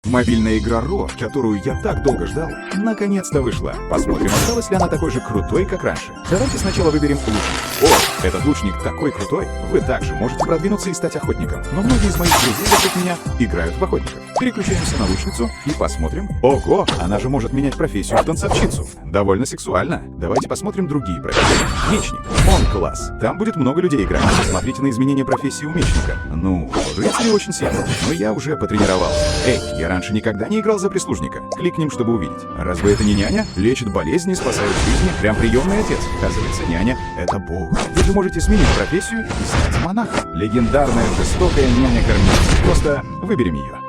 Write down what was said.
Мобильная игра Ро, которую я так долго ждал, наконец-то вышла. Посмотрим, осталась ли она такой же крутой, как раньше. Давайте сначала выберем лучника. О, этот лучник такой крутой. Вы также можете продвинуться и стать охотником. Но многие из моих друзей вокруг меня играют в охотников. Переключаемся на лучницу и посмотрим. Ого, она же может менять профессию в танцовщицу. Довольно сексуально. Давайте посмотрим другие профессии. Мечник. Он класс. Там будет много людей играть. Посмотрите на изменение профессии у мечника. Ну, рыцари очень сильно. Но я уже потренировался. Эй, я раньше никогда не играл за прислужника. Кликнем, чтобы увидеть. Разве это не няня? Лечит болезни, спасает жизни. Прям приемный отец. Оказывается, няня — это бог. Вы же можете сменить профессию и стать монахом. Легендарная жестокая няня-кормилица. Просто выберем ее.